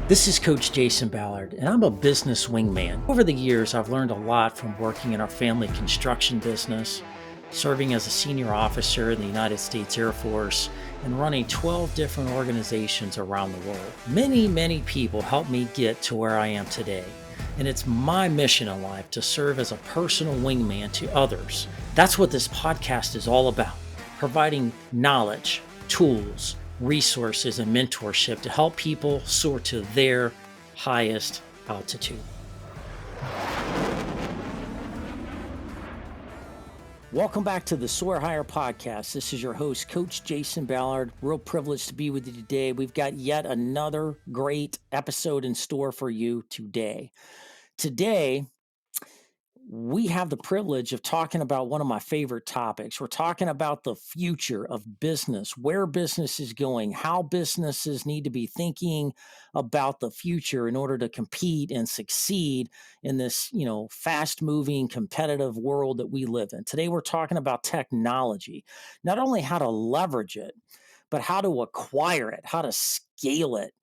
This is Coach Jason Ballard, and I'm a business wingman. Over the years, I've learned a lot from working in our family construction business, serving as a senior officer in the United States Air Force, and running 12 different organizations around the world. Many people helped me get to where I am today, and it's my mission in life to serve as a personal wingman to others. That's what this podcast is all about, providing knowledge, tools, resources, and mentorship to help people soar to their highest altitude. Welcome back to the Soar Higher podcast. This is your host, Coach Jason Ballard. Real privileged to be with you today. We've got yet another great episode in store for you today. Today, we have the privilege of talking about one of my favorite topics. We're talking about the future of business, where business is going, how businesses need to be thinking about the future in order to compete and succeed in this, fast-moving, competitive world that we live in. Today, we're talking about technology, not only how to leverage it, but how to acquire it, how to scale it,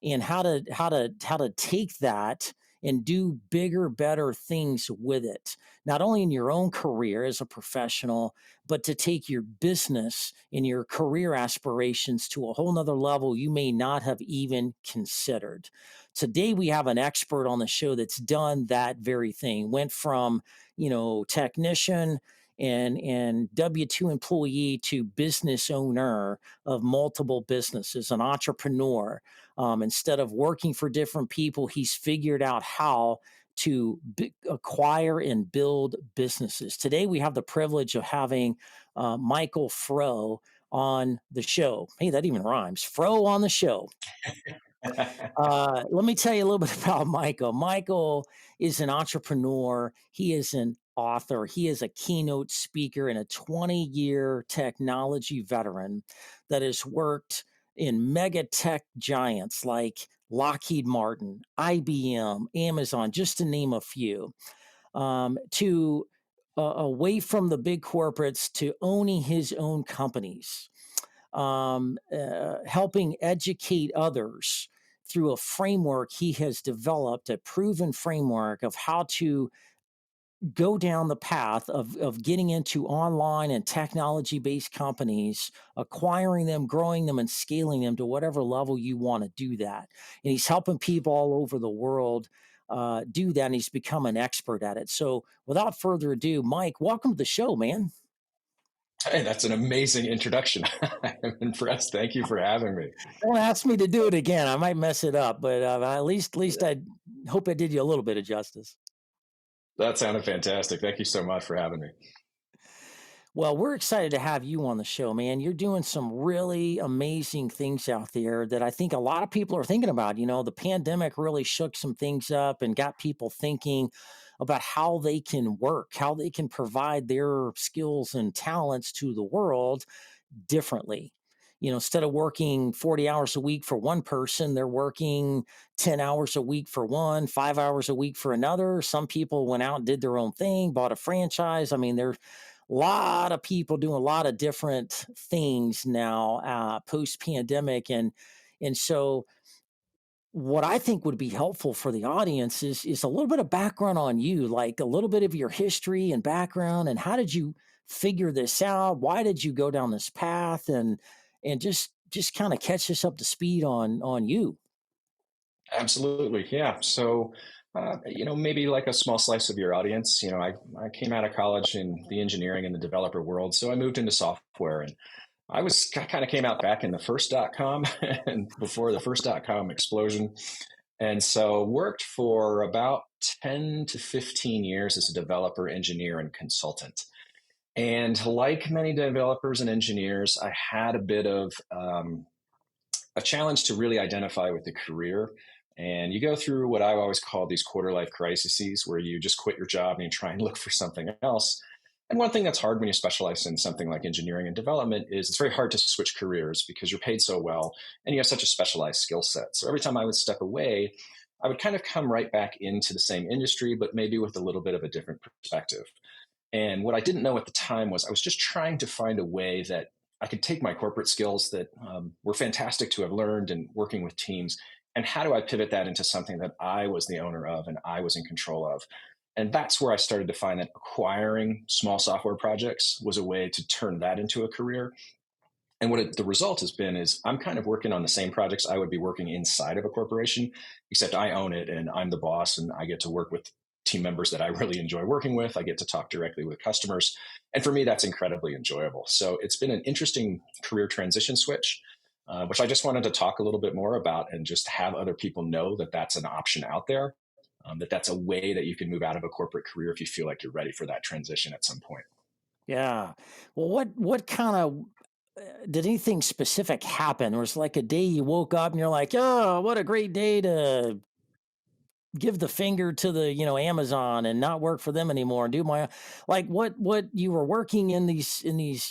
and how to take that and do bigger, better things with it, not only in your own career as a professional, but to take your business and your career aspirations to a whole nother level you may not have even considered. Today, we have an expert on the show that's done that very thing, went from, technician and W-2 employee to business owner of multiple businesses, an entrepreneur. Instead of working for different people, he's figured out how to acquire and build businesses. Today, we have the privilege of having Michael Frew on the show. Hey, that even rhymes. Frew on the show. Let me tell you a little bit about Michael. Michael is an entrepreneur. He is an author. He is a keynote speaker and a 20-year technology veteran that has worked in mega tech giants like Lockheed Martin, IBM, Amazon, just to name a few, to away from the big corporates to owning his own companies, helping educate others through a framework he has developed, a proven framework of how to go down the path of getting into online and technology based companies, acquiring them, growing them, and scaling them to whatever level you want to do that. And he's helping people all over the world do that. And he's become an expert at it. So without further ado, Mike, welcome to the show, man. Hey, that's an amazing introduction. I'm impressed. Thank you for having me. Don't ask me to do it again. I might mess it up, but at least I hope I did you a little bit of justice. That sounded fantastic. Thank you so much for having me. Well, we're excited to have you on the show, man. You're doing some really amazing things out there that I think a lot of people are thinking about. The pandemic really shook some things up and got people thinking about how they can work, how they can provide their skills and talents to the world differently. Instead of working 40 hours a week for one person, they're working 10 hours a week for one, 5 hours a week for another. Some people went out and did their own thing, bought a franchise. I mean, there's a lot of people doing a lot of different things now, post pandemic. And so what I think would be helpful for the audience is a little bit of background on you, like a little bit of your history and background, and how did you figure this out? Why did you go down this path? And just kind of catch us up to speed on you. Absolutely. Yeah. So, maybe like a small slice of your audience, I came out of college in the engineering and the developer world. So I moved into software and I kind of came out back in the first .com and before the first .com explosion. And so worked for about 10 to 15 years as a developer, engineer, and consultant. And like many developers and engineers, I had a bit of a challenge to really identify with the career. And you go through what I always call these quarter life crises, where you just quit your job and you try and look for something else. And one thing that's hard when you specialize in something like engineering and development is it's very hard to switch careers because you're paid so well and you have such a specialized skill set. So every time I would step away, I would kind of come right back into the same industry, but maybe with a little bit of a different perspective. And what I didn't know at the time was I was just trying to find a way that I could take my corporate skills that were fantastic to have learned and working with teams And how do I pivot that into something that I was the owner of and I was in control of? And that's where I started to find that acquiring small software projects was a way to turn that into a career. And the result has been is I'm kind of working on the same projects I would be working inside of a corporation, except I own it and I'm the boss and I get to work with team members that I really enjoy working with. I get to talk directly with customers. And for me, that's incredibly enjoyable. So it's been an interesting career transition switch, which I just wanted to talk a little bit more about and just have other people know that that's an option out there, that that's a way that you can move out of a corporate career if you feel like you're ready for that transition at some point. Yeah. Well, what kind of did anything specific happen? Or was like a day you woke up and you're like, "Oh, what a great day to give the finger to the, Amazon and not work for them anymore and do my like what you were working in these,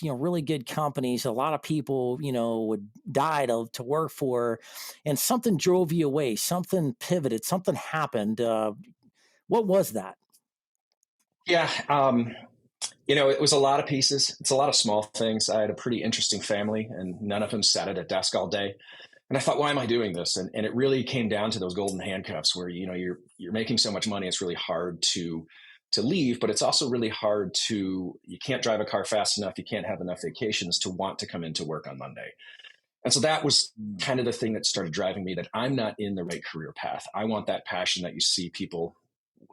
really good companies, a lot of people, would die to work for, and something drove you away, something pivoted, something happened. What was that? Yeah. It was a lot of pieces. It's a lot of small things. I had a pretty interesting family, and none of them sat at a desk all day. And I thought, why am I doing this? And it really came down to those golden handcuffs, where you're making so much money, it's really hard to leave, but it's also really hard to you can't drive a car fast enough, you can't have enough vacations to want to come into work on Monday. And so that was Mm. kind of the thing that started driving me that I'm not in the right career path. I want that passion that you see people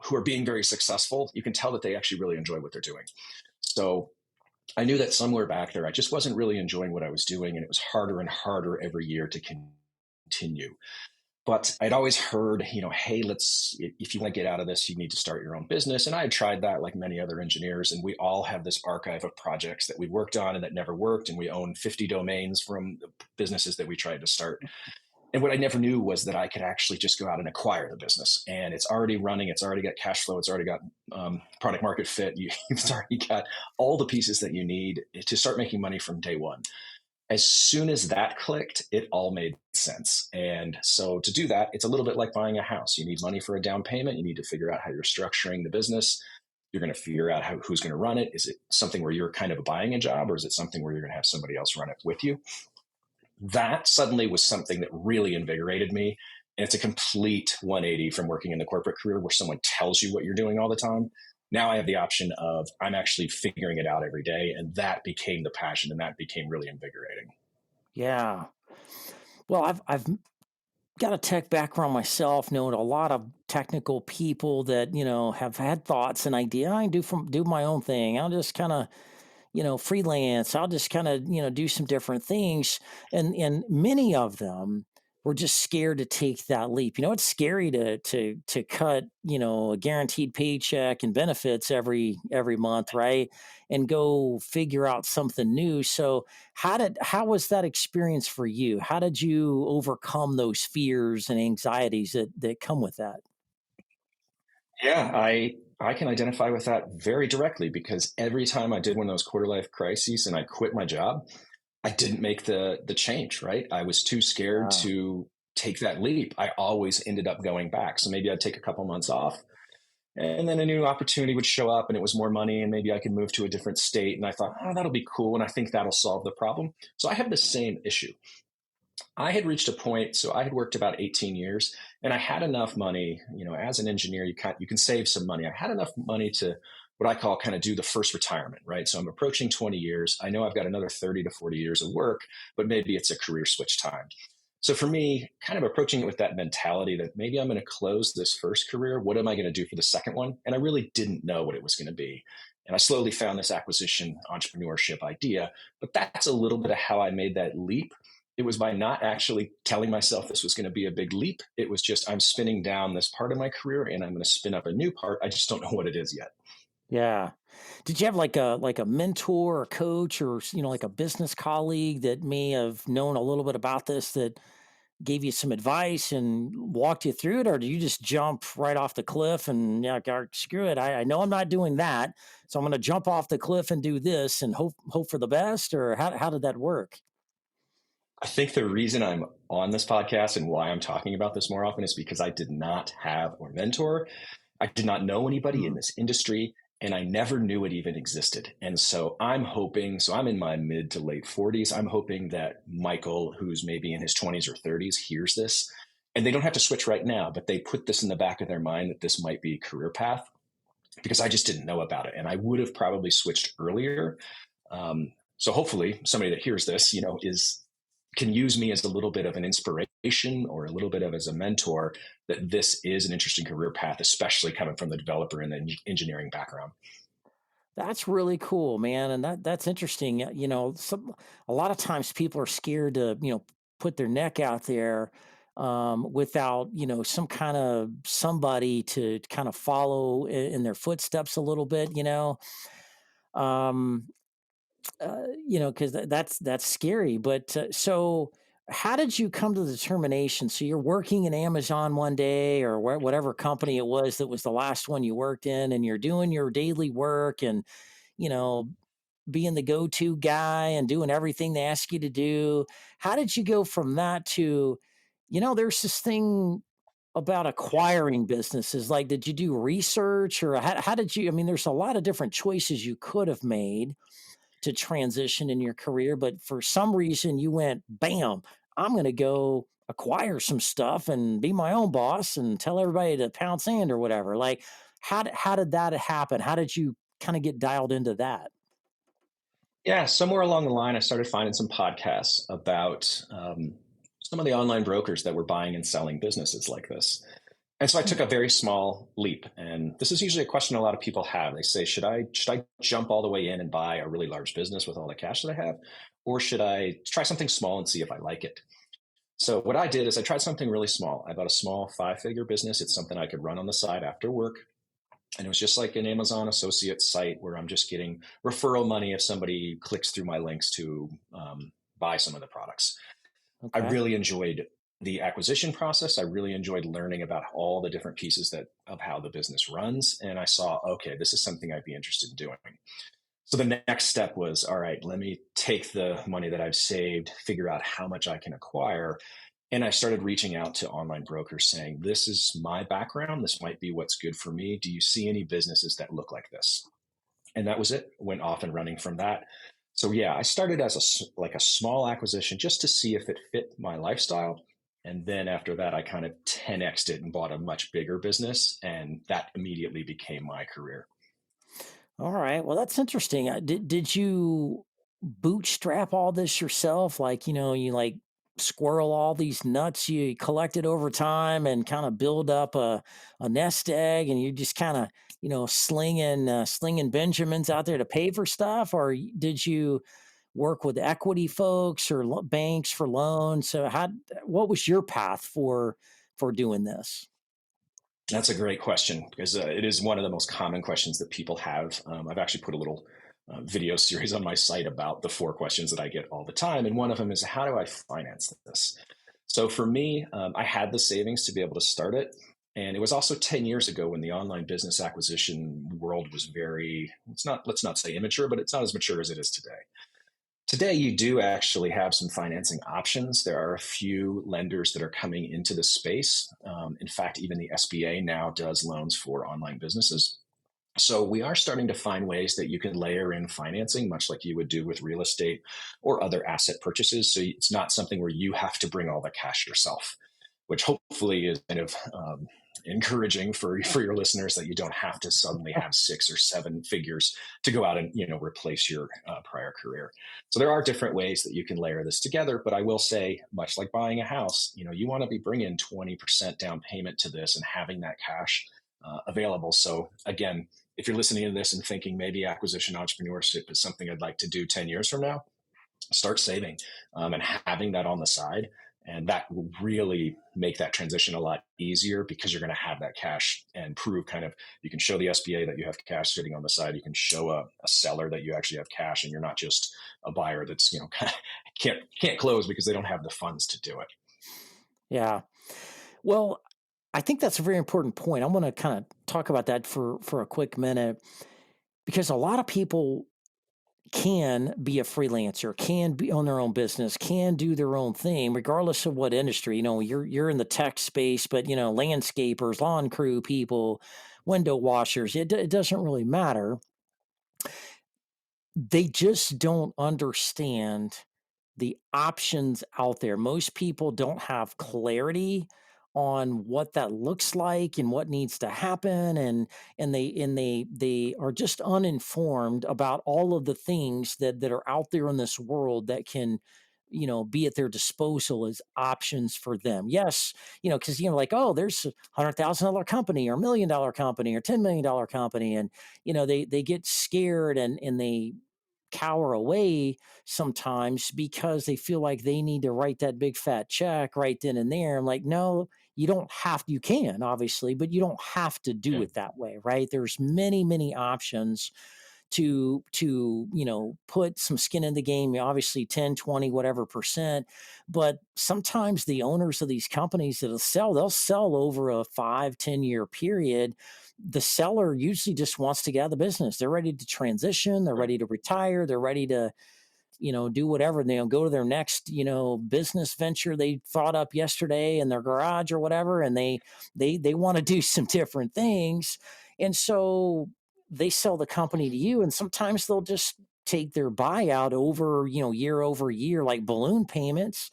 who are being very successful. You can tell that they actually really enjoy what they're doing. So I knew that somewhere back there, I just wasn't really enjoying what I was doing, and it was harder and harder every year to continue. But I'd always heard, hey, if you want to get out of this, you need to start your own business. And I had tried that like many other engineers. And we all have this archive of projects that we worked on and that never worked. And we own 50 domains from the businesses that we tried to start. And what I never knew was that I could actually just go out and acquire the business, and it's already running. It's already got cash flow. It's already got product market fit. You've already got all the pieces that you need to start making money from day one. As soon as that clicked, it all made sense. And so to do that, it's a little bit like buying a house. You need money for a down payment. You need to figure out how you're structuring the business. You're going to figure out who's going to run it. Is it something where you're kind of buying a job, or is it something where you're going to have somebody else run it with you? That suddenly was something that really invigorated me. And it's a complete 180 from working in the corporate career where someone tells you what you're doing all the time. Now I have the option of I'm actually figuring it out every day. And that became the passion, and that became really invigorating. Yeah. Well, I've got a tech background myself, known a lot of technical people that, have had thoughts and idea. I do my own thing. I'll just kind of, freelance. I'll just kind of, do some different things. And many of them were just scared to take that leap. It's scary to cut, a guaranteed paycheck and benefits every month, right? And go figure out something new. So how was that experience for you? How did you overcome those fears and anxieties that come with that? Yeah, I can identify with that very directly because every time I did one of those quarter life crises and I quit my job, I didn't make the change, right? I was too scared Uh, to take that leap. I always ended up going back. So maybe I'd take a couple months off, and then a new opportunity would show up and it was more money and maybe I could move to a different state. And I thought, oh, that'll be cool. And I think that'll solve the problem. So I have the same issue. I had reached a point, so I had worked about 18 years and I had enough money, as an engineer, you can save some money. I had enough money to what I call kind of do the first retirement, right? So I'm approaching 20 years. I know I've got another 30 to 40 years of work, but maybe it's a career switch time. So for me, kind of approaching it with that mentality that maybe I'm going to close this first career. What am I going to do for the second one? And I really didn't know what it was going to be. And I slowly found this acquisition entrepreneurship idea, but that's a little bit of how I made that leap. It was by not actually telling myself this was going to be a big leap. It was just, I'm spinning down this part of my career and I'm going to spin up a new part. I just don't know what it is yet. yeah. Did you have like a mentor or coach or like a business colleague that may have known a little bit about this that gave you some advice and walked you through it, or do you just jump right off the cliff and yeah, screw it? I know I'm not doing that, so I'm going to jump off the cliff and do this and hope for the best. Or how did that work? I think the reason I'm on this podcast and why I'm talking about this more often is because I did not have a mentor. I did not know anybody in Hmm. this industry, and I never knew it even existed. And so I'm hoping, so I'm in my mid to late 40s. I'm hoping that Michael, who's maybe in his 20s or 30s, hears this And they don't have to switch right now, but they put this in the back of their mind that this might be a career path because I just didn't know about it. And I would have probably switched earlier. So hopefully somebody that hears this, is can use me as a little bit of an inspiration or a little bit of as a mentor that this is an interesting career path, especially coming from the developer and the engineering background. That's really cool, man, and that's interesting. A lot of times people are scared to, put their neck out there without, some kind of somebody to kind of follow in their footsteps a little bit. Um, because that's scary. But so, how did you come to the determination? So you're working in Amazon one day, or whatever company it was that was the last one you worked in, and you're doing your daily work and you know being the go-to guy and doing everything they ask you to do. How did you go from that to, there's this thing about acquiring businesses. Like, did you do research or how did you, I mean, there's a lot of different choices you could have made to transition in your career, but for some reason you went, bam, I'm going to go acquire some stuff and be my own boss and tell everybody to pound sand or whatever. Like, how did that happen? How did you kind of get dialed into that? Yeah, somewhere along the line, I started finding some podcasts about some of the online brokers that were buying and selling businesses like this. And so I took a very small leap. And this is usually a question a lot of people have. They say, should I jump all the way in and buy a really large business with all the cash that I have? Or should I try something small and see if I like it? So what I did is I tried something really small. I bought a small 5-figure business. It's something I could run on the side after work. And it was just like an Amazon associate site where I'm just getting referral money if somebody clicks through my links to buy some of the products. I Okay. really enjoyed the acquisition process. I really enjoyed learning about all the different pieces that of how the business runs. And I saw, okay, this is something I'd be interested in doing. So the next step was, all right, let me take the money that I've saved, figure out how much I can acquire. And I started reaching out to online brokers saying, this is my background. This might be what's good for me. Do you see any businesses that look like this? And that was it. Went off and running from that. So yeah, I started as like a small acquisition just to see if it fit my lifestyle. And then after that, I kind of 10x'd it and bought a much bigger business. And that immediately became my career. All right. Well, that's interesting. Did you bootstrap all this yourself? Like, you like squirrel all these nuts you collected over time and kind of build up a nest egg, and you just kind of, slinging Benjamins out there to pay for stuff, or did you work with equity folks or banks for loans? So what was your path for doing this? That's a great question because it is one of the most common questions that people have. I've actually put a little video series on my site about the 4 questions that I get all the time. And one of them is, how do I finance this? So for me, I had the savings to be able to start it. And it was also 10 years ago when the online business acquisition world was very, let's not say immature, but it's not as mature as it is today. Today, you do actually have some financing options. There are a few lenders that are coming into the space. In fact, even the SBA now does loans for online businesses. So we are starting to find ways that you can layer in financing, much like you would do with real estate or other asset purchases. So it's not something where you have to bring all the cash yourself, which hopefully is kind of encouraging for your listeners that you don't have to suddenly have 6 or 7 figures to go out and replace your prior career. So there are different ways that you can layer this together. But I will say, much like buying a house, you want to be bringing 20% down payment to this and having that cash available. So again, if you're listening to this and thinking maybe acquisition entrepreneurship is something I'd like to do 10 years from now, start saving and having that on the side. And that will really make that transition a lot easier because you're going to have that cash and prove kind of, you can show the SBA that you have cash sitting on the side. You can show a seller that you actually have cash and you're not just a buyer that's, can't close because they don't have the funds to do it. Yeah. Well, I think that's a very important point. I want to kind of talk about that for a quick minute because a lot of people can be a freelancer, can be on their own business, can do their own thing, regardless of what industry. You're in the tech space, but landscapers, lawn crew people, window washers. It doesn't really matter. They just don't understand the options out there. Most people don't have clarity on what that looks like and what needs to happen, and they are just uninformed about all of the things that are out there in this world that can, be at their disposal as options for them. Yes, because like, oh, there's $100,000 company or $1 million company or $10 million company, and they get scared and they cower away sometimes because they feel like they need to write that big fat check right then and there. I'm like, no, you don't have to. You can obviously, but you don't have to do Yeah. it that way, right? There's many options to put some skin in the game. Obviously 10, 20, whatever percent, but sometimes the owners of these companies they'll sell over a 5, 10 year period. The seller usually just wants to get out of the business. They're ready to transition, they're Right. ready to retire, they're ready to do whatever. They'll go to their next, business venture they thought up yesterday in their garage or whatever, and they want to do some different things. And so they sell the company to you, and sometimes they'll just take their buyout over, year over year, like balloon payments.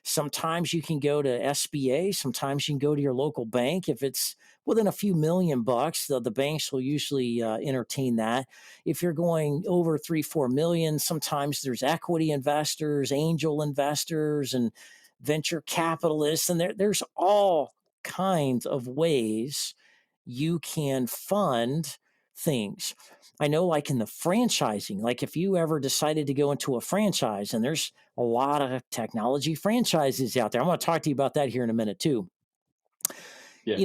Sometimes you can go to SBA, sometimes you can go to your local bank. If it's within a few $1 million, the banks will usually entertain that. If you're going over 3, 4 million, sometimes there's equity investors, angel investors, and venture capitalists, and there's all kinds of ways you can fund things. I know, like in the franchising, like if you ever decided to go into a franchise, and there's a lot of technology franchises out there. I'm going to talk to you about that here in a minute too. Yeah.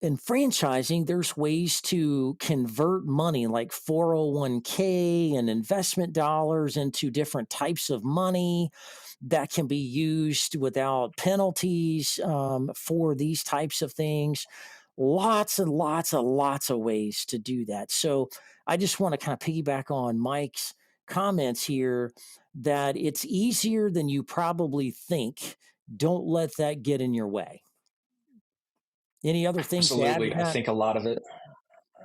In franchising, there's ways to convert money like 401k and investment dollars into different types of money that can be used without penalties for these types of things. Lots and lots of ways to do that. So I just want to kind of piggyback on Mike's comments here that it's easier than you probably think. Don't let that get in your way. Any other things to add to Absolutely. I that? think a lot of it,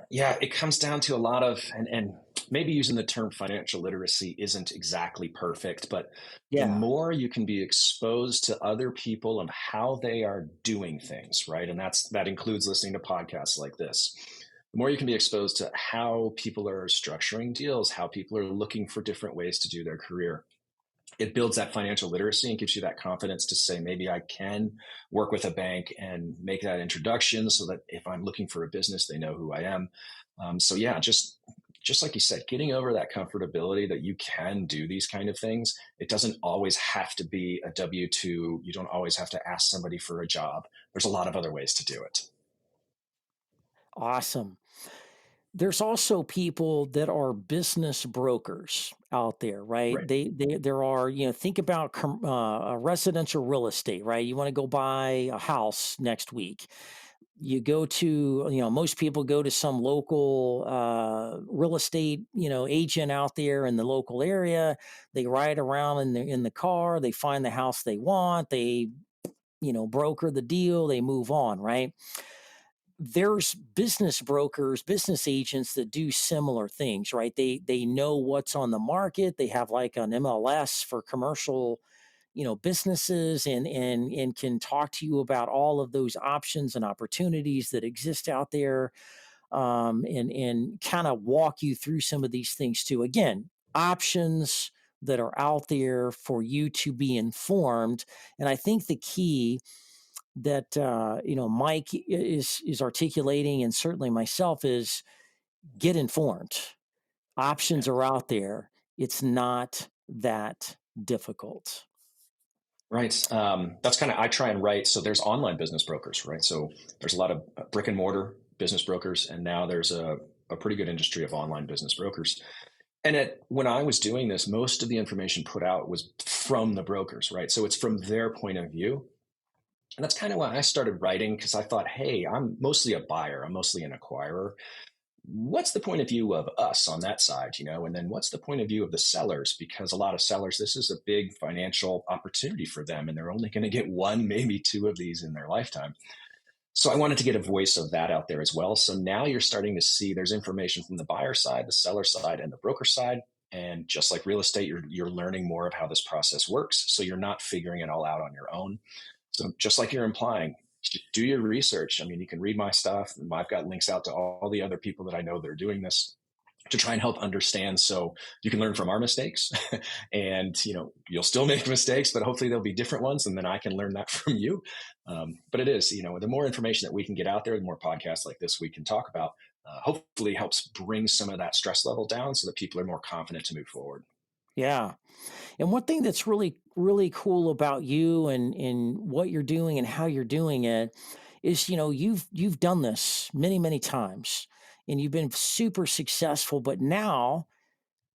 yeah, it comes down to a lot of, and maybe using the term financial literacy isn't exactly perfect, but the Yeah. more you can be exposed to other people and how they are doing things, right? And that includes listening to podcasts like this. The more you can be exposed to how people are structuring deals, how people are looking for different ways to do their career, it builds that financial literacy and gives you that confidence to say, maybe I can work with a bank and make that introduction so that if I'm looking for a business, they know who I am. So yeah, just like you said, getting over that comfortability that you can do these kind of things. It doesn't always have to be a W-2. You don't always have to ask somebody for a job. There's a lot of other ways to do it. Awesome. There's also people that are business brokers out there, right? Right. There are, think about residential real estate, right? You want to go buy a house next week. You go to, most people go to some local real estate, agent out there in the local area. They ride around in the car. They find the house they want. They, broker the deal. They move on, right? There's business brokers, business agents that do similar things, right? They know what's on the market. They have like an MLS for commercial, businesses, and can talk to you about all of those options and opportunities that exist out there, and kind of walk you through some of these things too. Again, options that are out there for you to be informed. And I think the key that Mike is articulating, and certainly myself, is get informed. Yeah. Options are out there. It's not that difficult. Right. That's kind of, I try and write. So there's online business brokers, right? So there's a lot of brick and mortar business brokers, and now there's a pretty good industry of online business brokers. And when I was doing this, most of the information put out was from the brokers, right? So it's from their point of view. And that's kind of why I started writing, because I thought, hey, I'm mostly a buyer, I'm mostly an acquirer. What's the point of view of us on that side, and then what's the point of view of the sellers, because a lot of sellers, this is a big financial opportunity for them, and they're only going to get one, maybe two of these in their lifetime. So I wanted to get a voice of that out there as well. So now you're starting to see there's information from the buyer side, the seller side, and the broker side. And just like real estate, you're learning more of how this process works, so you're not figuring it all out on your own. So just like you're implying, do your research. I mean, you can read my stuff. I've got links out to all the other people that I know that are doing this to try and help understand, so you can learn from our mistakes. And you'll still make mistakes, but hopefully there'll be different ones, and then I can learn that from you. But it is, the more information that we can get out there, the more podcasts like this we can talk about, hopefully helps bring some of that stress level down so that people are more confident to move forward. Yeah. And one thing that's really, really cool about you and what you're doing and how you're doing it is, you've done this many, many times and you've been super successful, but now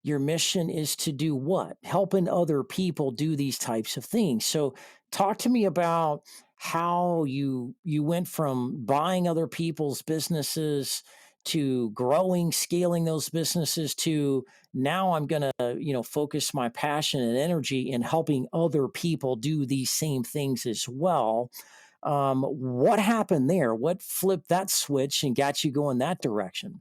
your mission is to do what? Helping other people do these types of things. So talk to me about how you went from buying other people's businesses to growing, scaling those businesses to now I'm going to, focus my passion and energy in helping other people do these same things as well. What happened there? What flipped that switch and got you going that direction?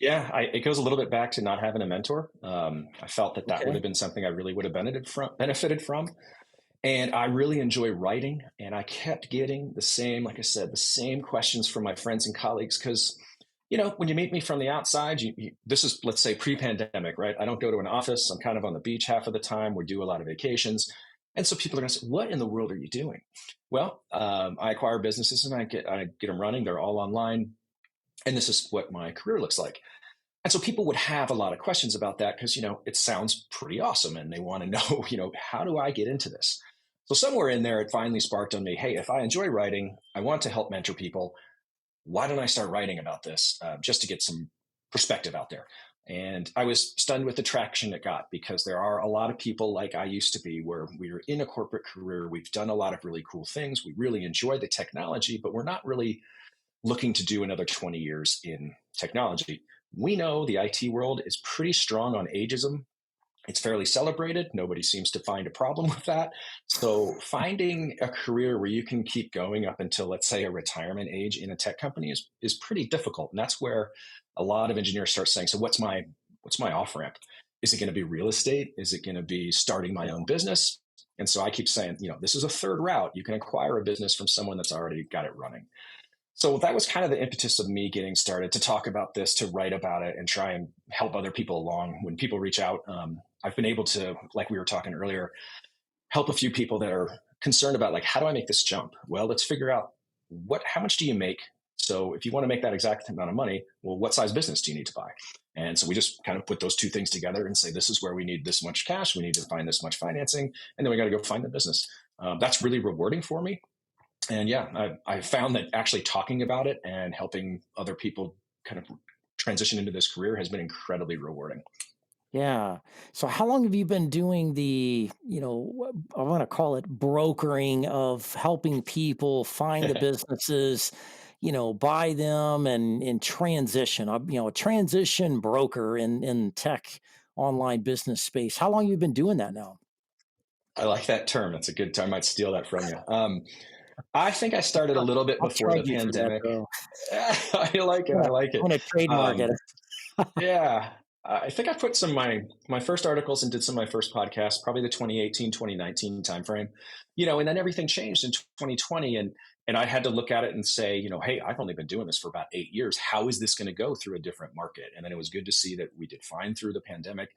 Yeah, it goes a little bit back to not having a mentor. I felt that that would Okay. have been something I really would have benefited from. And I really enjoy writing, and I kept getting the same, like I said, the same questions from my friends and colleagues. Because, when you meet me from the outside, this is, let's say, pre-pandemic, right? I don't go to an office. I'm kind of on the beach half of the time. We do a lot of vacations, and so people are going to say, "What in the world are you doing?" Well, I acquire businesses and I get them running. They're all online, and this is what my career looks like. And so people would have a lot of questions about that because, it sounds pretty awesome and they want to know, how do I get into this? So somewhere in there, it finally sparked on me, hey, if I enjoy writing, I want to help mentor people. Why don't I start writing about this just to get some perspective out there? And I was stunned with the traction it got because there are a lot of people like I used to be where we're in a corporate career. We've done a lot of really cool things. We really enjoy the technology, but we're not really looking to do another 20 years in technology. We know the IT world is pretty strong on ageism. It's fairly celebrated. Nobody seems to find a problem with that. So, finding a career where you can keep going up until, let's say, a retirement age in a tech company is pretty difficult. And that's where a lot of engineers start saying, "So, what's my off ramp? Is it going to be real estate? Is it going to be starting my own business?" And so I keep saying, this is a third route. You can acquire a business from someone that's already got it running. So that was kind of the impetus of me getting started to talk about this, to write about it, and try and help other people along. When people reach out, I've been able to, like we were talking earlier, help a few people that are concerned about, like, how do I make this jump? Well, let's figure out how much do you make. So if you want to make that exact amount of money, well, what size business do you need to buy? And so we just kind of put those two things together and say, this is where we need this much cash, we need to find this much financing, and then we got to go find the business. That's really rewarding for me. And yeah, I found that actually talking about it and helping other people kind of transition into this career has been incredibly rewarding. Yeah. So how long have you been doing the, I want to call it brokering of helping people find the businesses, buy them and transition, a transition broker in tech online business space. How long have you been doing that now? I like that term. That's a good term. I might steal that from you. I think I started a little bit I'll before the trade you for that pandemic. though. I like it. Yeah. I like I'm it. going to trademark Um, it. Yeah. I think I put some of my first articles and did some of my first podcasts, probably the 2018, 2019 timeframe, and then everything changed in 2020. And I had to look at it and say, hey, I've only been doing this for about 8 years. How is this going to go through a different market? And then it was good to see that we did fine through the pandemic.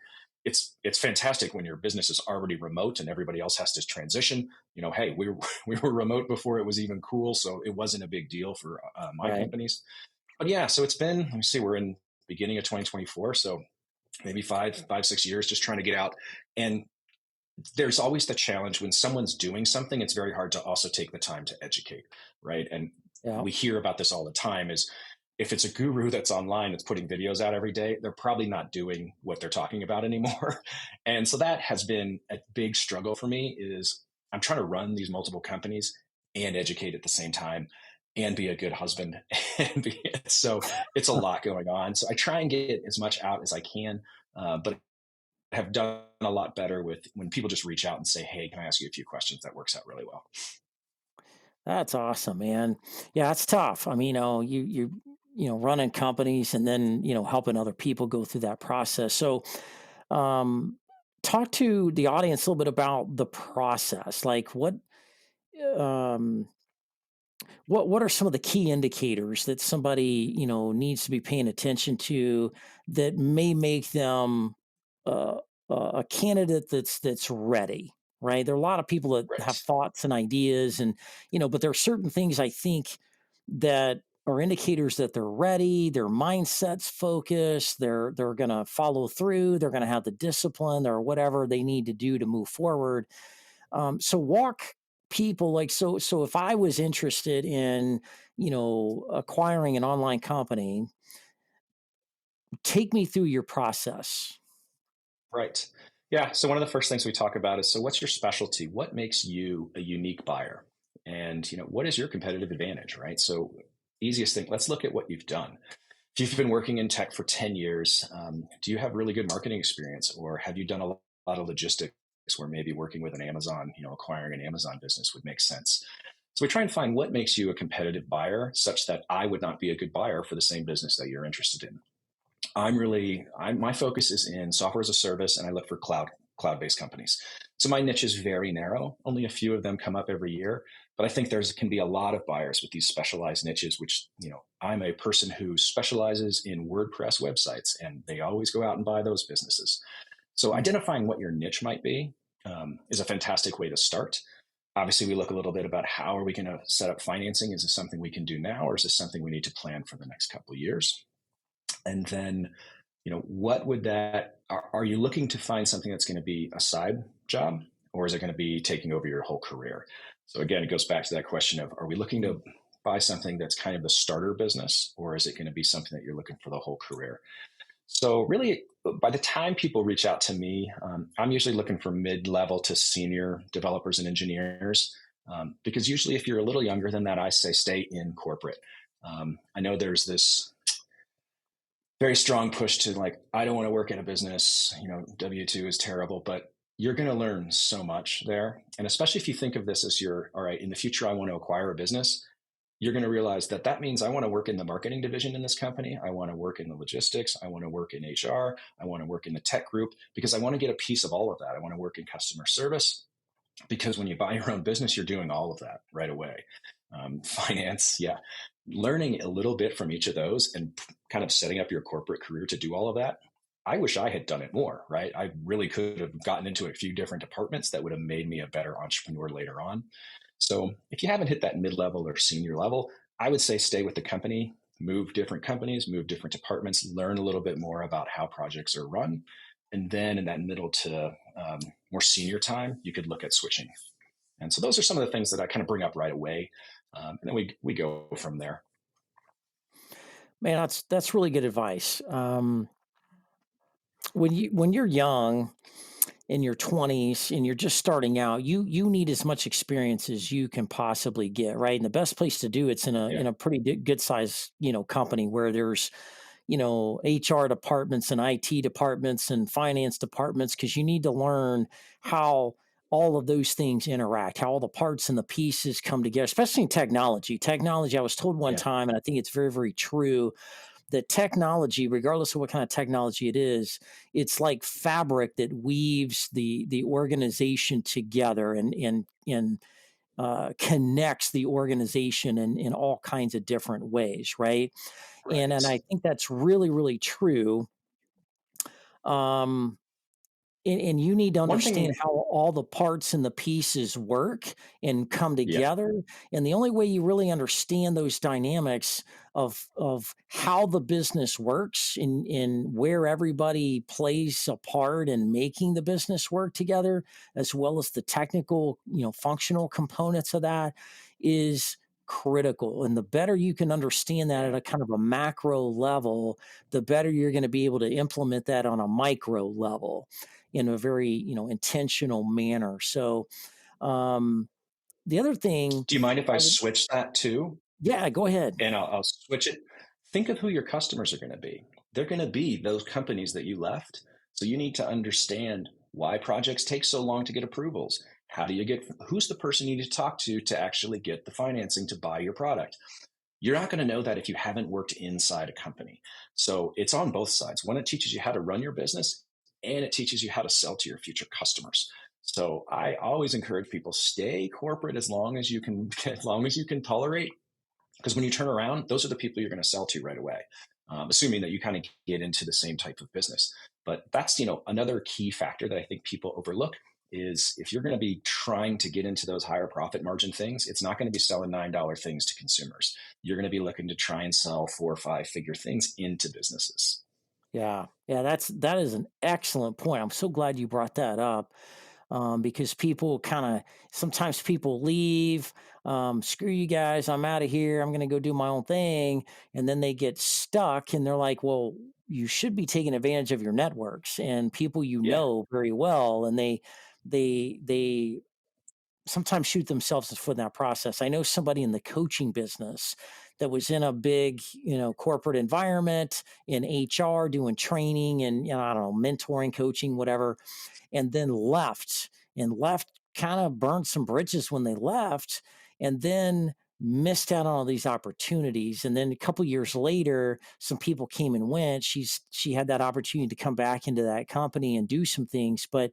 It's fantastic when your business is already remote and everybody else has to transition. Hey, we were, we were remote before it was even cool. So it wasn't a big deal for my Right. companies. But yeah, so it's been, let me see, we're in beginning of 2024. So maybe 6 years just trying to get out. And there's always the challenge when someone's doing something, it's very hard to also take the time to educate, right? And Yeah. we hear about this all the time is if it's a guru that's online that's putting videos out every day, they're probably not doing what they're talking about anymore. And so that has been a big struggle for me is I'm trying to run these multiple companies and educate at the same time and be a good husband. So it's a lot going on. So I try and get as much out as I can, but have done a lot better with when people just reach out and say, "Hey, can I ask you a few questions?" That works out really well. That's awesome, man. Yeah, it's tough. I mean, running companies and then, helping other people go through that process. So, um, talk to the audience a little bit about the process. Like what, um, What are some of the key indicators that somebody, needs to be paying attention to that may make them uh, a candidate that's ready, right? There are a lot of people that Right. have thoughts and ideas, and but there are certain things I think that are indicators that they're ready, their mindset's focused, they're going to follow through, they're going to have the discipline or whatever they need to do to move forward. So walk people like so if I was interested in, acquiring an online company, take me through your process. Right. Yeah. So one of the first things we talk about is, so what's your specialty? What makes you a unique buyer? And what is your competitive advantage? Right. So easiest thing, let's look at what you've done. If you've been working in tech for 10 years, do you have really good marketing experience, or have you done a lot of logistics where maybe working with an Amazon, acquiring an Amazon business would make sense? So we try and find what makes you a competitive buyer such that I would not be a good buyer for the same business that you're interested in. My focus is in software as a service, and I look for cloud-based companies. So my niche is very narrow. Only a few of them come up every year, but I think there's can be a lot of buyers with these specialized niches, which, I'm a person who specializes in WordPress websites, and they always go out and buy those businesses. So Mm. identifying what your niche might be is a fantastic way to start. Obviously, we look a little bit about how are we going to set up financing. Is this something we can do now, or is this something we need to plan for the next couple of years? And then, what would that, are you looking to find something that's going to be a side job, or is it going to be taking over your whole career? So again, it goes back to that question of, are we looking Mm. to buy something that's kind of the starter business, or is it going to be something that you're looking for the whole career? So really, by the time people reach out to me, I'm usually looking for mid-level to senior developers and engineers, because usually if you're a little younger than that, I say stay in corporate. I know there's this very strong push to, like, I don't want to work in a business, W2 is terrible, but you're going to learn so much there. And especially if you think of this as your, all right, in the future, I want to acquire a business, you're going to realize that that means I want to work in the marketing division in this company. I want to work in the logistics. I want to work in HR. I want to work in the tech group because I want to get a piece of all of that. I want to work in customer service because when you buy your own business, you're doing all of that right away. Finance, yeah. Learning a little bit from each of those and kind of setting up your corporate career to do all of that. I wish I had done it more, right? I really could have gotten into a few different departments that would have made me a better entrepreneur later on. So if you haven't hit that mid level or senior level, I would say stay with the company, move different companies, move different departments, learn a little bit more about how projects are run. And then in that middle to more senior time, you could look at switching. And so those are some of the things that I kind of bring up right away. And then we go from there. Man, that's really good advice. When you're young, in your 20s and you're just starting out, you need as much experience as you can possibly get, right? And the best place to do it's in a Yeah. pretty good size, company where there's, HR departments and IT departments and finance departments, because you need to learn how all of those things interact, how all the parts and the pieces come together, especially in technology. Technology, I was told one Yeah. time, and I think it's very, very true, that technology, regardless of what kind of technology it is, it's like fabric that weaves the organization together and connects the organization in all kinds of different ways, right? And Right. I think that's really, really true. Um, and you need to One understand thing, how all the parts and the pieces work and come yeah, together. And the only way you really understand those dynamics of how the business works and where everybody plays a part in making the business work together, as well as the technical, functional components of that, is critical. And the better you can understand that yeah. at a kind of a macro level, the better you're going to be able to implement that on a micro level in a very, intentional manner. So, um, the other thing Do you mind if I I would, switch that too? yeah, go ahead. And I'll switch it. Think of who your customers are going to be. They're going to be those companies that you left. So you need to understand why projects take so long to get approvals. How do you get, who's the person you need to talk to actually get the financing to buy your product? You're not going to know that if you haven't worked inside a company. So it's on both sides. One, it teaches you how to run your business, and it teaches you how to sell to your future customers. So I always encourage people stay corporate as long as you can, as long as you can tolerate, because when you turn around, those are the people you're going to sell to right away, assuming that you kind of get into the same type of business. But that's another key factor that I think people overlook is if you're going to be trying to get into those higher profit margin things, it's not going to be selling $9 things to consumers. You're going to be looking to try and sell 4 or 5 figure things into businesses. Yeah. Yeah, that is an excellent point. I'm so glad you brought that up. Because people kind of sometimes people leave, screw you guys, I'm out of here, I'm going to go do my own thing, and then they get stuck, and they're like, well, you should be taking advantage of your networks and people Yeah. very well, and they sometimes shoot themselves in the foot in that process. I know somebody in the coaching business that was in a big, corporate environment in HR doing training and, I don't know, mentoring, coaching, whatever, and then left kind of burned some bridges when they left, and then missed out on all these opportunities. And then a couple years later, some people came and went. She had that opportunity to come back into that company and do some things. But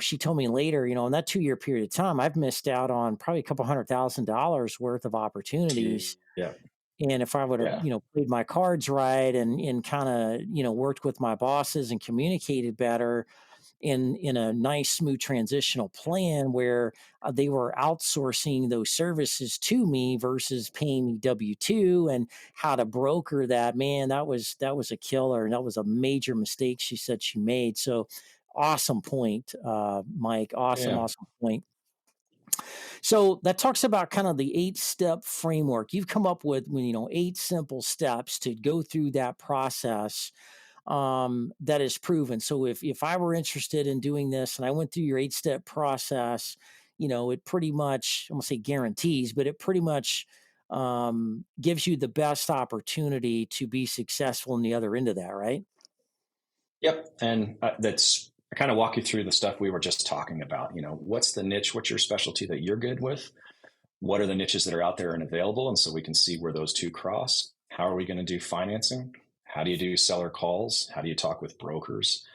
she told me later, in that 2 year period of time, I've missed out on probably a couple $100,000 worth of opportunities. Yeah. And if I would have, Yeah. played my cards right and kind of, worked with my bosses and communicated better, in a nice smooth transitional plan where they were outsourcing those services to me versus paying me W-2, and how to broker that, man, that was a killer, and that was a major mistake she said she made. So awesome point, Mike. Awesome, Yeah. awesome point. So that talks about kind of the 8-step framework you've come up with, 8 simple steps to go through that process, that is proven. So if I were interested in doing this and I went through your 8-step process, it pretty much, I'm gonna say guarantees, but it pretty much gives you the best opportunity to be successful in the other end of that, right? Yep. And that's I kind of walk you through the stuff we were just talking about. What's the niche? What's your specialty that you're good with? What are the niches that are out there and available? And so we can see where those two cross. How are we going to do financing? How do you do seller calls? How do you talk with brokers?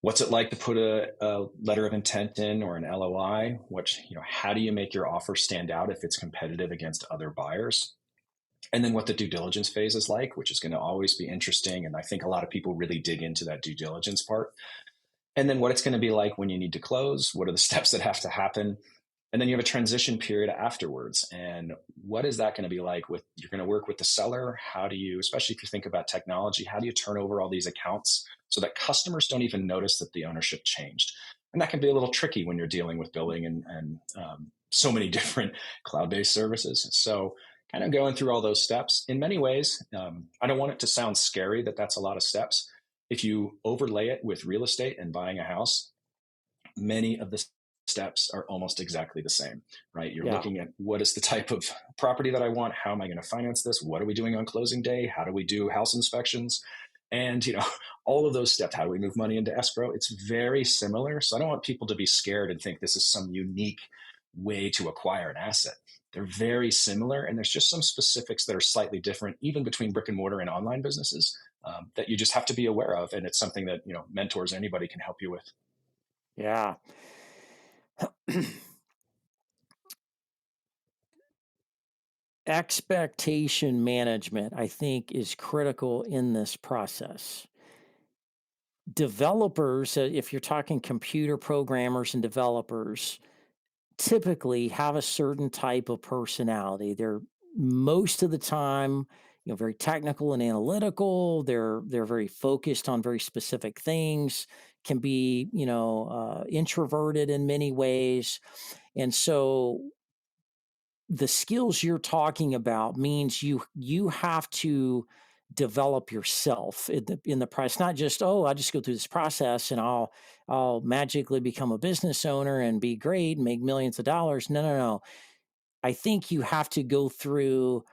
What's it like to put a letter of intent in or an LOI? How do you make your offer stand out if it's competitive against other buyers? And then what the due diligence phase is like, which is going to always be interesting. And I think a lot of people really dig into that due diligence part. And then what it's going to be like when you need to close. What are the steps that have to happen? And then you have a transition period afterwards. And what is that going to be like with you're going to work with the seller? How do you, especially if you think about technology, how do you turn over all these accounts so that customers don't even notice that the ownership changed? And that can be a little tricky when you're dealing with billing and so many different cloud-based services. So kind of going through all those steps in many ways, I don't want it to sound scary that that's a lot of steps. If you overlay it with real estate and buying a house, many of the steps are almost exactly the same, right? You're Yeah. looking at what is the type of property that I want? How am I going to finance this? What are we doing on closing day? How do we do house inspections? And, all of those steps, how do we move money into escrow? It's very similar. So I don't want people to be scared and think this is some unique way to acquire an asset. They're very similar. And there's just some specifics that are slightly different, even between brick and mortar and online businesses, that you just have to be aware of. And it's something that, mentors, anybody can help you with. Yeah. Expectation management, I think, is critical in this process. Developers, if you're talking computer programmers and developers, typically have a certain type of personality. They're most of the time, very technical and analytical. They're very focused on very specific things. Can be, introverted in many ways, and so the skills you're talking about means you have to develop yourself in the price, not just, oh, I just go through this process and I'll magically become a business owner and be great and make millions of dollars. No, no, no. I think you have to go through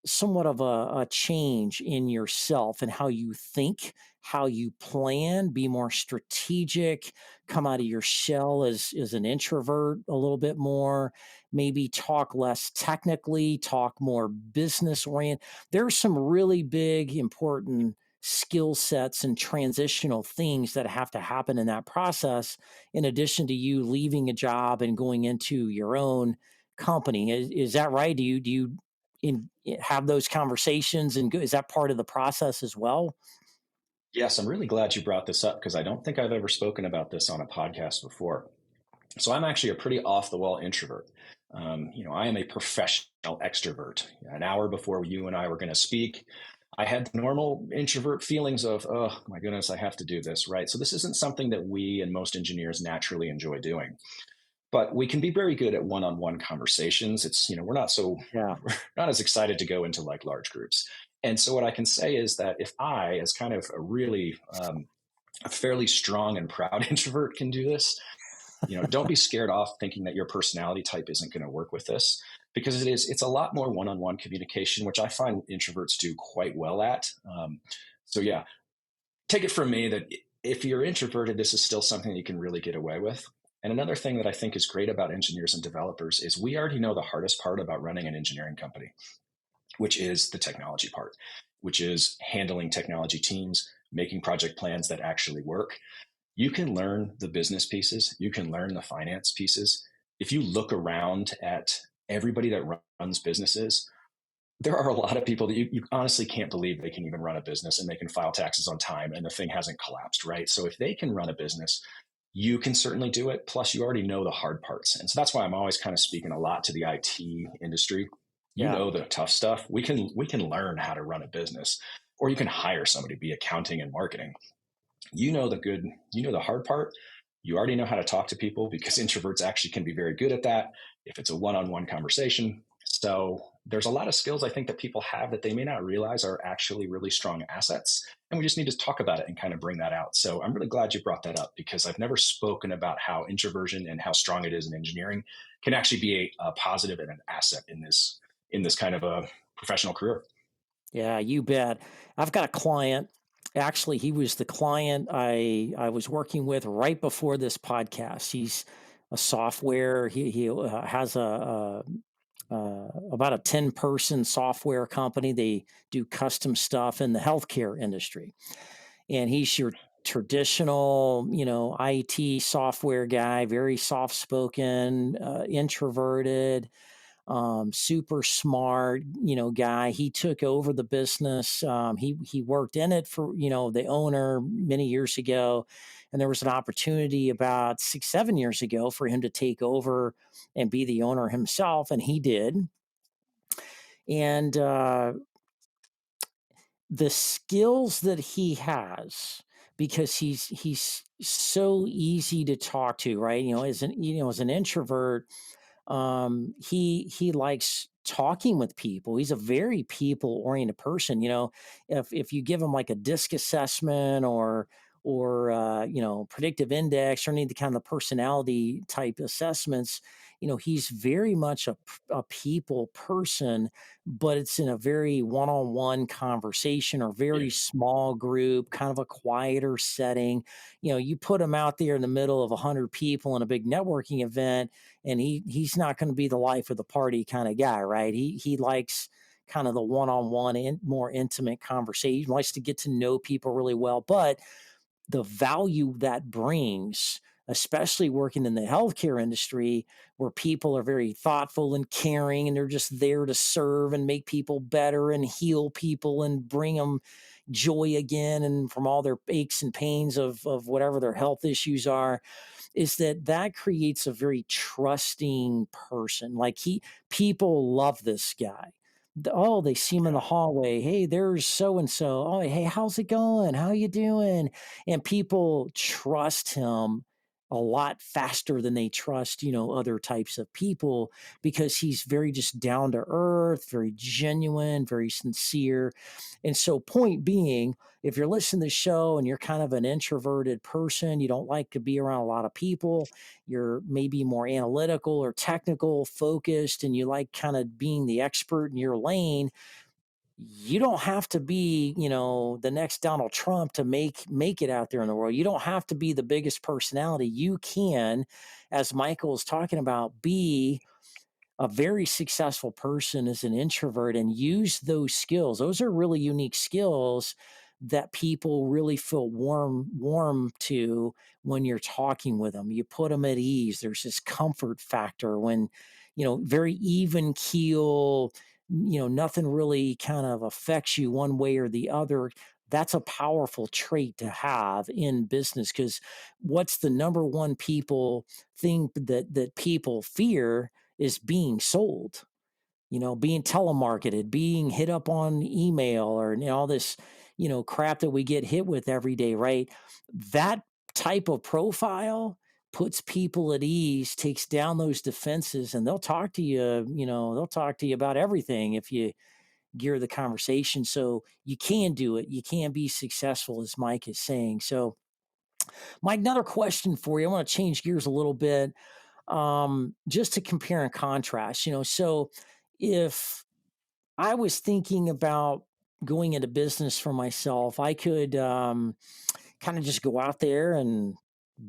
somewhat of a change in yourself and how you think, how you plan, be more strategic, come out of your shell as an introvert a little bit more, maybe talk less technically, talk more business oriented. There's some really big, important skill sets and transitional things that have to happen in that process, in addition to you leaving a job and going into your own company. Is that right? Do you have those conversations, and is that part of the process as well? Yes, I'm really glad you brought this up because I don't think I've ever spoken about this on a podcast before. So I'm actually a pretty off the wall introvert. I am a professional extrovert. An hour before you and I were going to speak, I had the normal introvert feelings of, oh my goodness, I have to do this, right? So this isn't something that we and most engineers naturally enjoy doing. But we can be very good at one-on-one conversations. We're not so Yeah. we're not as excited to go into like large groups. And so what I can say is that if I, as kind of a fairly strong and proud introvert, can do this, don't be scared off thinking that your personality type isn't going to work with this, because it's a lot more one-on-one communication, which I find introverts do quite well at. So yeah, take it from me that if you're introverted, this is still something you can really get away with. And another thing that I think is great about engineers and developers is we already know the hardest part about running an engineering company, which is the technology part, which is handling technology teams, making project plans that actually work. You can learn the business pieces, you can learn the finance pieces. If you look around at everybody that runs businesses, there are a lot of people that you honestly can't believe they can even run a business and they can file taxes on time and the thing hasn't collapsed, right? So if they can run a business, you can certainly do it. Plus, you already know the hard parts. And so that's why I'm always kind of speaking a lot to the IT industry. You Yeah. know the tough stuff. We can learn how to run a business, or you can hire somebody to be accounting and marketing. You know the hard part. You already know how to talk to people because introverts actually can be very good at that if it's a one-on-one conversation. So there's a lot of skills I think that people have that they may not realize are actually really strong assets. And we just need to talk about it and kind of bring that out. So I'm really glad you brought that up because I've never spoken about how introversion and how strong it is in engineering can actually be a positive and an asset in this kind of a professional career. Yeah, you bet. I've got a client. Actually, he was the client I was working with right before this podcast. He's a software. He has about a 10-person software company. They do custom stuff in the healthcare industry, and he's your traditional, IT software guy, very soft spoken, introverted, super smart, guy. He took over the business. He worked in it for the owner many years ago, and there was an opportunity about 6 7 years ago for him to take over and be the owner himself, and he did. And the skills that he has, because he's so easy to talk to, right? As an introvert, he likes talking with people. He's a very people oriented person. If you give him like a disc assessment or predictive index or any of the kind of personality type assessments, he's very much a people person, but it's in a very one-on-one conversation or Yeah. very small group, kind of a quieter setting. You put him out there in the middle of 100 people in a big networking event, and he's not going to be the life of the party kind of guy, right? He likes kind of the one-on-one and more intimate conversation, likes to get to know people really well. But the value that brings, especially working in the healthcare industry where people are very thoughtful and caring and they're just there to serve and make people better and heal people and bring them joy again and from all their aches and pains of whatever their health issues are, is that creates a very trusting person. Like people love this guy. Oh, they see him in the hallway. Hey, there's so and so. Oh, hey, how's it going? How you doing? And people trust him a lot faster than they trust, other types of people, because he's very just down to earth, very genuine, very sincere. And so, point being, if you're listening to the show and you're kind of an introverted person, you don't like to be around a lot of people, you're maybe more analytical or technical focused, and you like kind of being the expert in your lane, you don't have to be, the next Donald Trump to make it out there in the world. You don't have to be the biggest personality. You can, as Michael is talking about, be a very successful person as an introvert and use those skills. Those are really unique skills that people really feel warm to when you're talking with them. You put them at ease. There's this comfort factor when, very even keel, nothing really kind of affects you one way or the other. That's a powerful trait to have in business, because what's the number one people thing that people fear is being sold, being telemarketed, being hit up on email, or all this, crap that we get hit with every day, right? That type of profile puts people at ease, takes down those defenses, and they'll talk to you, they'll talk to you about everything if you gear the conversation. So you can do it. You can be successful, as Mike is saying. So, Mike, another question for you. I want to change gears a little bit, just to compare and contrast, so if I was thinking about going into business for myself, I could kind of just go out there and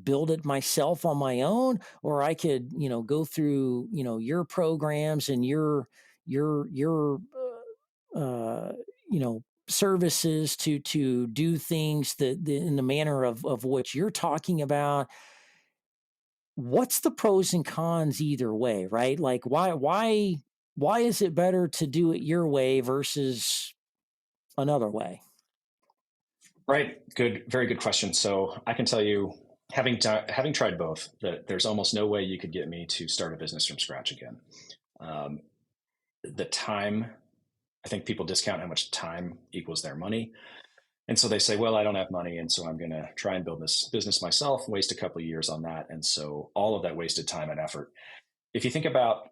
build it myself on my own, or I could, go through, your programs and your services to do things that in the manner of what you're talking about. What's the pros and cons either way, right? Like why is it better to do it your way versus another way? Right. Good. Very good question. So I can tell you, having tried both, that there's almost no way you could get me to start a business from scratch again. Um, the time, I think people discount how much time equals their money. And so they say, well, I don't have money. And so I'm going to try and build this business myself, waste a couple of years on that. And so all of that wasted time and effort. If you think about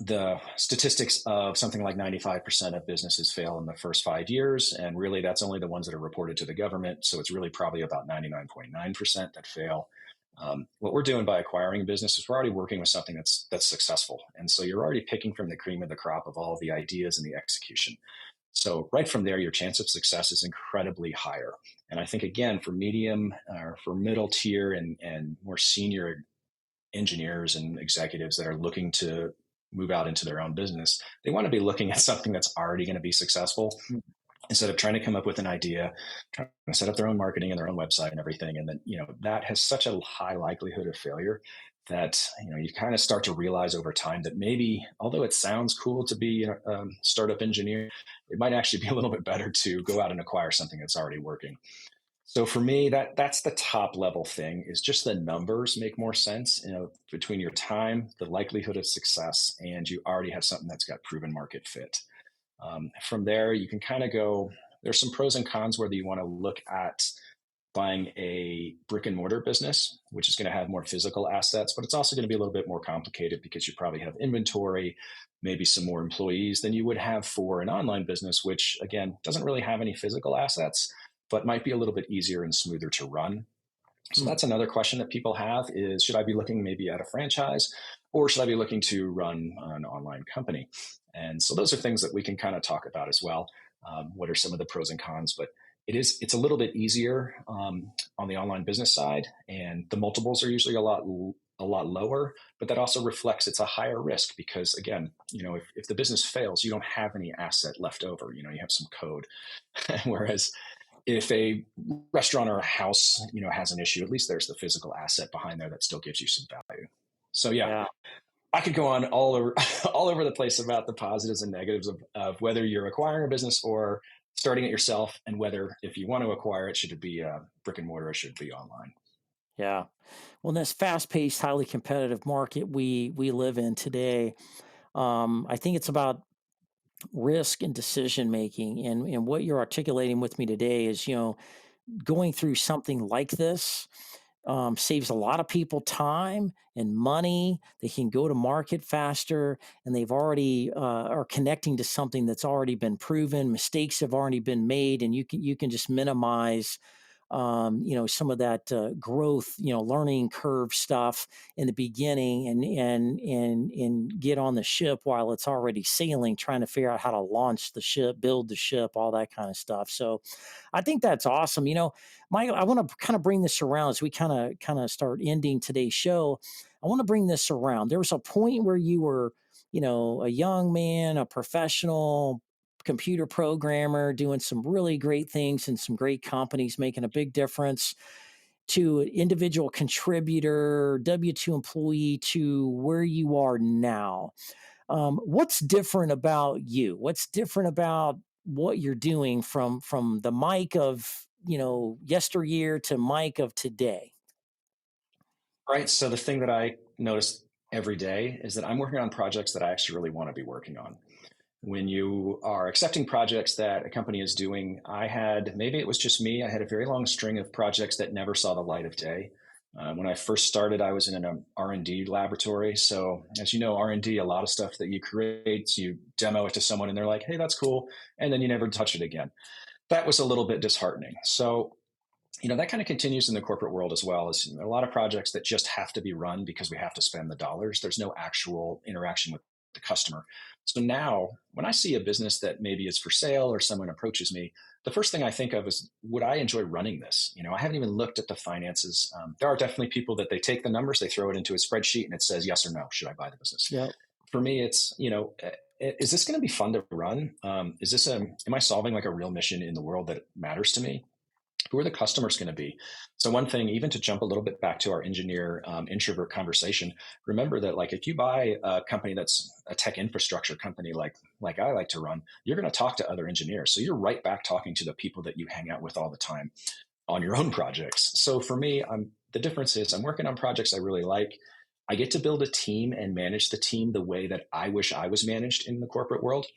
the statistics of something like 95% of businesses fail in the first 5 years. And really, that's only the ones that are reported to the government. So it's really probably about 99.9% that fail. What we're doing by acquiring a business is we're already working with something that's successful. And so you're already picking from the cream of the crop of all of the ideas and the execution. So right from there, your chance of success is incredibly higher. And I think, again, for medium or for middle tier and more senior engineers and executives that are looking to move out into their own business, they want to be looking at something that's already going to be successful Mm. instead of trying to come up with an idea, trying to set up their own marketing and their own website and everything. And then, that has such a high likelihood of failure that, you kind of start to realize over time that maybe, although it sounds cool to be a startup engineer, it might actually be a little bit better to go out and acquire something that's already working. So for me, that's the top level thing, is just the numbers make more sense, between your time, the likelihood of success, and you already have something that's got proven market fit. From there, you can kind of go, there's some pros and cons whether you want to look at buying a brick and mortar business, which is going to have more physical assets, but it's also going to be a little bit more complicated because you probably have inventory, maybe some more employees than you would have for an online business, which again doesn't really have any physical assets, but might be a little bit easier and smoother to run. So Mm. that's another question that people have is, should I be looking maybe at a franchise, or should I be looking to run an online company? And so those are things that we can kind of talk about as well. What are some of the pros and cons? But it's a little bit easier on the online business side, and the multiples are usually a lot lower, but that also reflects it's a higher risk because, again, if the business fails, you don't have any asset left over. You have some code. Whereas if a restaurant or a house, has an issue, at least there's the physical asset behind there that still gives you some value. So yeah, Yeah. I could go on all over all over the place about the positives and negatives of whether you're acquiring a business or starting it yourself, and whether, if you want to acquire it, should it be a brick and mortar or should it be online. Yeah. Well, in this fast-paced, highly competitive market we live in today, I think it's about risk and decision making. And what you're articulating with me today is, going through something like this saves a lot of people time and money. They can go to market faster, and they've already are connecting to something that's already been proven. Mistakes have already been made, and you can just minimize some of that growth, learning curve stuff in the beginning, and get on the ship while it's already sailing, trying to figure out how to launch the ship, build the ship, all that kind of stuff. So I think that's awesome. Michael, I want to kind of bring this around as we kind of start ending today's show. I want to bring this around. There was a point where you were, a young man, a professional, computer programmer doing some really great things in some great companies, making a big difference, to an individual contributor, W 2 employee, to where you are now. What's different about you? What's different about what you're doing from the Mike of yesteryear to Mike of today? Right. So the thing that I notice every day is that I'm working on projects that I actually really want to be working on. When you are accepting projects that a company is doing, I had, maybe it was just me, I had a very long string of projects that never saw the light of day. When I first started, I was in an R&D laboratory. So as you know, R&D, a lot of stuff that you create, so you demo it to someone and they're like, hey, that's cool. And then you never touch it again. That was a little bit disheartening. So that kind of continues in the corporate world as well. Is a lot of projects that just have to be run because we have to spend the dollars. There's no actual interaction with the customer. So now when I see a business that maybe is for sale or someone approaches me, the first thing I think of is, would I enjoy running this? I haven't even looked at the finances. There are definitely people that they take the numbers, they throw it into a spreadsheet and it says yes or no, should I buy the business? Yep. For me, it's, is this going to be fun to run? Am I solving like a real mission in the world that matters to me? Who are the customers going to be? So one thing, even to jump a little bit back to our engineer introvert conversation, remember that like if you buy a company that's a tech infrastructure company like I like to run, you're going to talk to other engineers. So you're right back talking to the people that you hang out with all the time on your own projects. So for me, the difference is I'm working on projects I really like. I get to build a team and manage the team the way that I wish I was managed in the corporate world.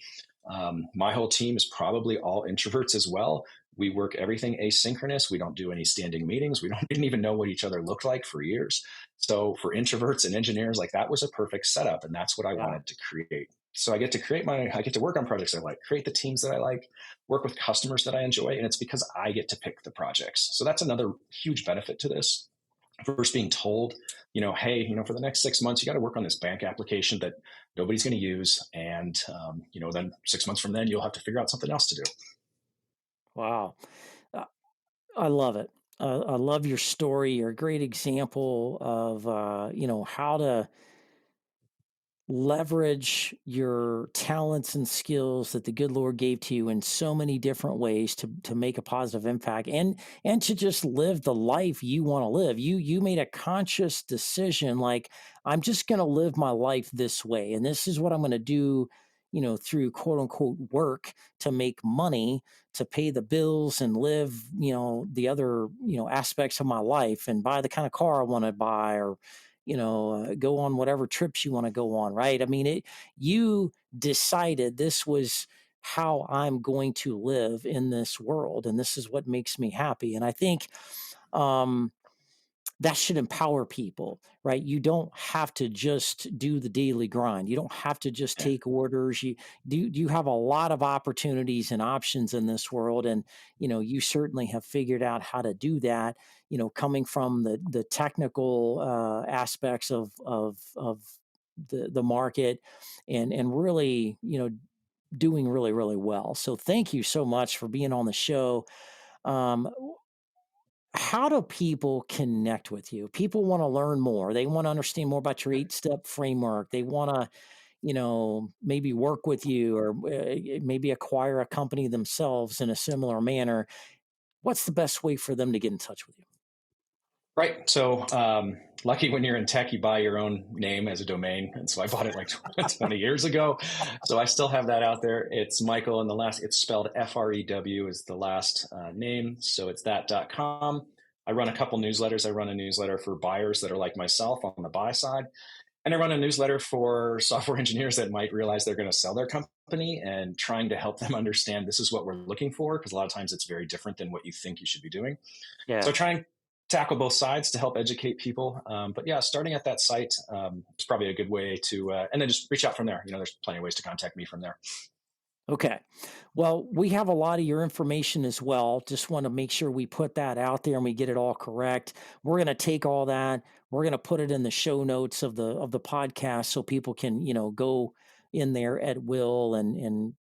My whole team is probably all introverts as well. We work everything asynchronous. We don't do any standing meetings. Didn't even know what each other looked like for years. So for introverts and engineers, like that was a perfect setup, and that's what I Yeah. wanted to create. So I get to work on projects I like, create the teams that I like, work with customers that I enjoy, and it's because I get to pick the projects. So that's another huge benefit to this. First being told, hey, for the next 6 months, you got to work on this bank application that nobody's going to use. And, then 6 months from then, you'll have to figure out something else to do. Wow. Uh, I love it. I love your story. You're a great example of how to leverage your talents and skills that the good Lord gave to you in so many different ways to make a positive impact, and to just live the life you want to live. You made a conscious decision, like, I'm just going to live my life this way, and this is what I'm going to do, through quote unquote work, to make money, to pay the bills and live, the other, aspects of my life, and buy the kind of car I want to buy, or go on whatever trips you want to go on, right? I mean, you decided this was how I'm going to live in this world, and this is what makes me happy. And I think um, that should empower people, right? You don't have to just do the daily grind. You don't have to just Yeah. take orders. You have a lot of opportunities and options in this world, and you certainly have figured out how to do that. Coming from the technical aspects of the market, and really doing really really well. So thank you so much for being on the show. Um, how do people connect with you? People want to learn more. They want to understand more about your 8-step framework. They want to, maybe work with you, or maybe acquire a company themselves in a similar manner. What's the best way for them to get in touch with you? Right. So, lucky when you're in tech, you buy your own name as a domain. And so I bought it like 20 years ago. So I still have that out there. It's Michael, and it's spelled Frew is the last name. So it's that.com. I run a couple newsletters. I run a newsletter for buyers that are like myself on the buy side. And I run a newsletter for software engineers that might realize they're going to sell their company, and trying to help them understand this is what we're looking for, because a lot of times it's very different than what you think you should be doing. So Yeah. try and tackle both sides to help educate people. But yeah, starting at that site is probably a good way to, and then just reach out from there. There's plenty of ways to contact me from there. Okay. Well, we have a lot of your information as well. Just want to make sure we put that out there and we get it all correct. We're going to take all that. We're going to put it in the show notes of the podcast, so people can, go in there at will, and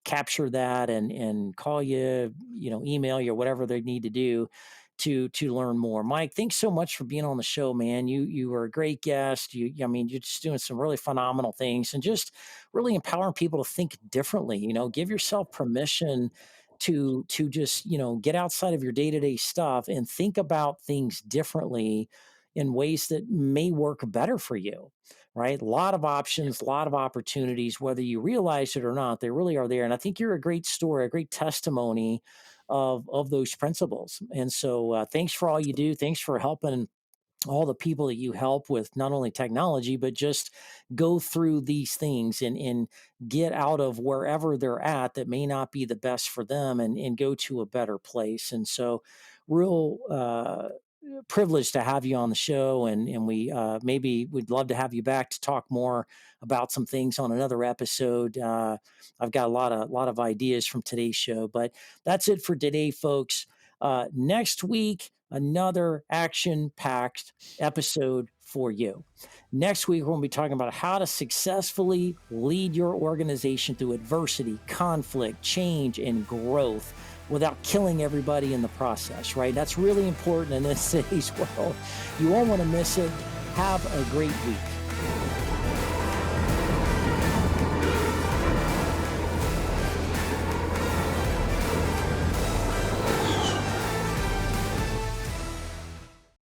capture that, and call you, email you, whatever they need to do. to learn more. Mike, thanks so much for being on the show, man. You were a great guest. I mean, you're just doing some really phenomenal things and just really empowering people to think differently. Give yourself permission to just get outside of your day-to-day stuff and think about things differently in ways that may work better for you. Right, a lot of options, a lot of opportunities, whether you realize it or not, they really are there. And I think you're a great story, a great testimony of those principles. And so thanks for all you do. Thanks for helping all the people that you help with not only technology, but just go through these things and get out of wherever they're at that may not be the best for them, and go to a better place. And so real privileged to have you on the show, and we maybe would love to have you back to talk more about some things on another episode. I've got a lot of ideas from today's show, but that's it for today, folks. Next week, another action packed episode for you. Next week, we're going to be talking about how to successfully lead your organization through adversity, conflict, change, and growth without killing everybody in the process, right? That's really important in this today's world. You won't want to miss it. Have a great week.